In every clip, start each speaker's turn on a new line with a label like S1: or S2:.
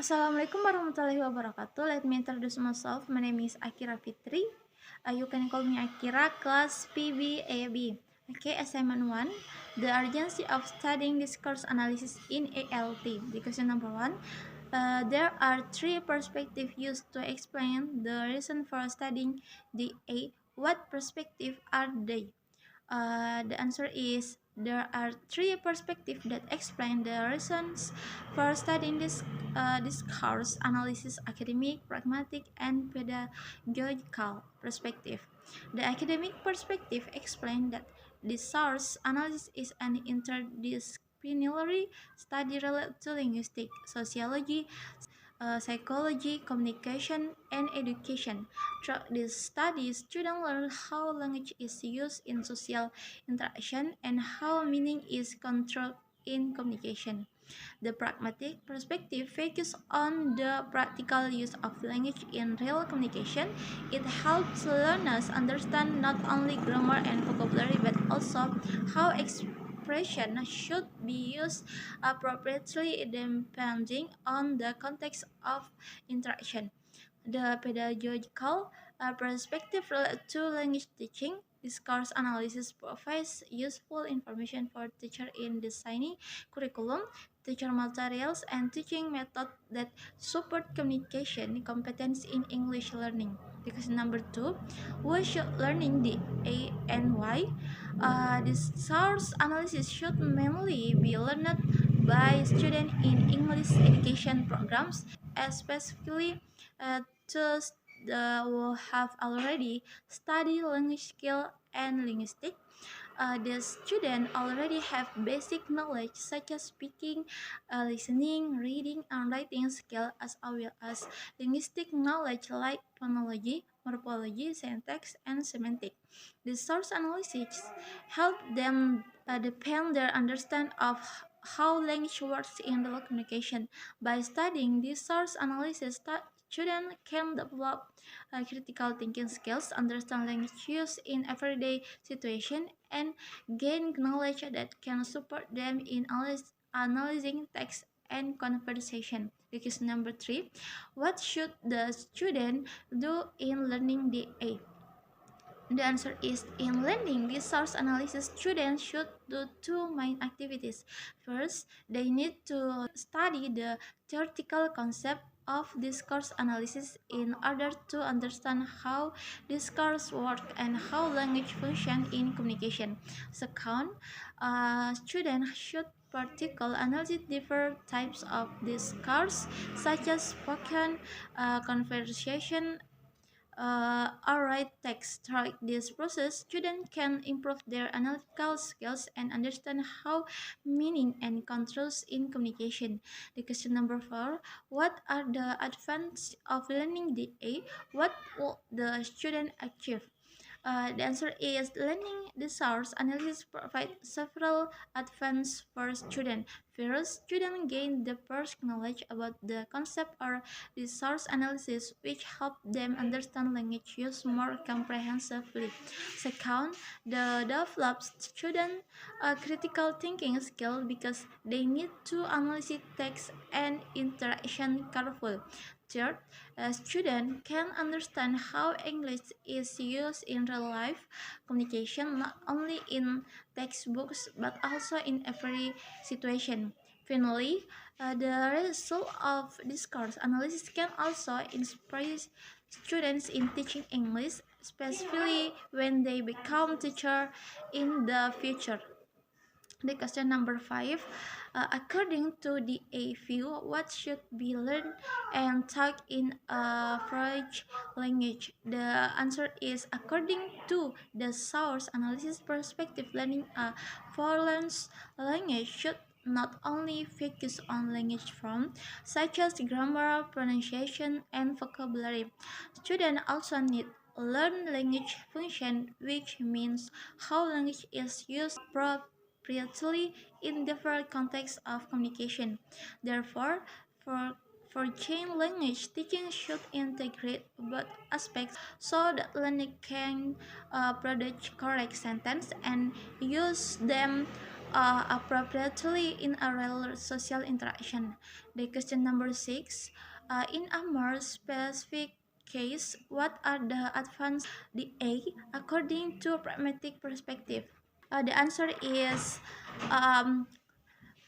S1: Assalamualaikum warahmatullahi wabarakatuh. Let me introduce myself. My name is Akira Fitri. You can call me Akira, class PBAB. Okay, assignment 1. The urgency of studying discourse analysis in ALT. The question number 1. There are three perspectives used to explain the reason for studying the A. What perspectives are they? The answer is there are three perspectives that explain the reasons for studying this course: analysis, academic, pragmatic, and pedagogical perspective. The academic perspective explains that the source analysis is an interdisciplinary study related to linguistics, sociology, psychology, communication, and education. Through these studies, students learn how language is used in social interaction and how meaning is controlled in communication. The pragmatic perspective focuses on the practical use of language in real communication. It helps learners understand not only grammar and vocabulary but also how expression should be used appropriately depending on the context of interaction. The pedagogical perspective related to language teaching. Discourse analysis provides useful information for teachers in designing curriculum, teacher materials, and teaching methods that support communication competence in English learning. Because number 2, why should learning the A and why? This source analysis should mainly be learned by students in English education programs, especially those who have already studied language skill and linguistics. The students already have basic knowledge such as speaking, listening, reading, and writing skill, as well as linguistic knowledge like phonology, morphology, syntax, and semantics. The source analysis help them deepen their understanding of how language works in real communication. By studying this source analysis, students can develop critical thinking skills, understand language use in everyday situation, and gain knowledge that can support them in analyzing text and conversation. Because number 3, what should the student do in learning the A? The answer is in learning resource analysis, students should do two main activities. First, they need to study the theoretical concept of discourse analysis in order to understand how discourse work and how language function in communication. Second, students should particular analyze different types of discourse such as spoken, conversation, or write text. Through this process, students can improve their analytical skills and understand how meaning and controls in communication. The question number 4, what are the advantages of learning the A? What will the student achieve? The answer is learning the source analysis provides several advantages for students. First, students gain the first knowledge about the concept or the source analysis, which help them understand language use more comprehensively. Second, the develops student critical thinking skill because they need to analyze text and interaction carefully. Third, a student can understand how English is used in real life communication, not only in textbooks but also in every situation. Finally, the result of discourse analysis can also inspire students in teaching English, especially when they become teachers in the future. The question number 5, according to the A view, what should be learned and taught in a French language? The answer is according to the source analysis perspective, learning a foreign language should not only focus on language forms such as grammar, pronunciation, and vocabulary. Students also need learn language function, which means how language is used appropriately in different contexts of communication. Therefore, for chain language, teaching should integrate both aspects so that learning can produce correct sentence and use them appropriately in a real social interaction. The question number 6, in a more specific case, what are the advantages of the A according to a pragmatic perspective? The answer is um,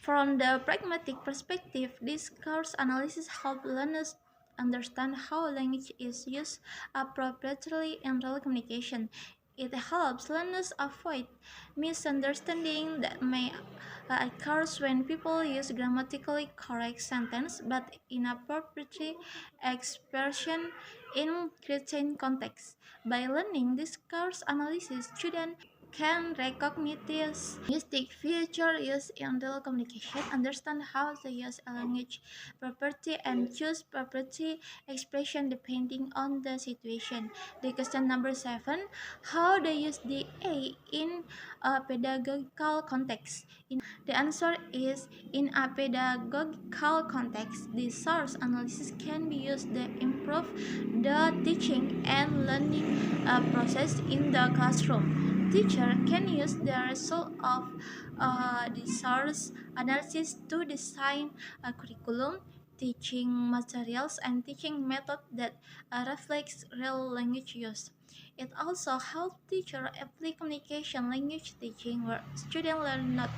S1: from the pragmatic perspective, this course analysis helps learners understand how language is used appropriately in real communication. It helps learners avoid misunderstanding that may occur when people use grammatically correct sentence but inappropriate expression in certain context. By learning this course analysis, students can recognize linguistic feature used in real communication, understand how to use a language property, and choose property expression depending on the situation. The question number 7, how they use the A in a pedagogical context? The answer is in a pedagogical context, the source analysis can be used to improve the teaching and learning process in the classroom. Teacher can use the result of the source analysis to design a curriculum, teaching materials, and teaching method that reflects real language use. It also helps teacher apply communication language teaching where students learn not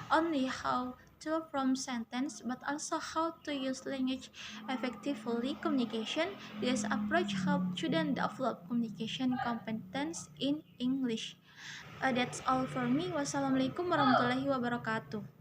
S1: only how to form sentence but also how to use language effectively. Communication, this approach helps students develop communication competence in English. That's all for me. Wassalamualaikum warahmatullahi wabarakatuh.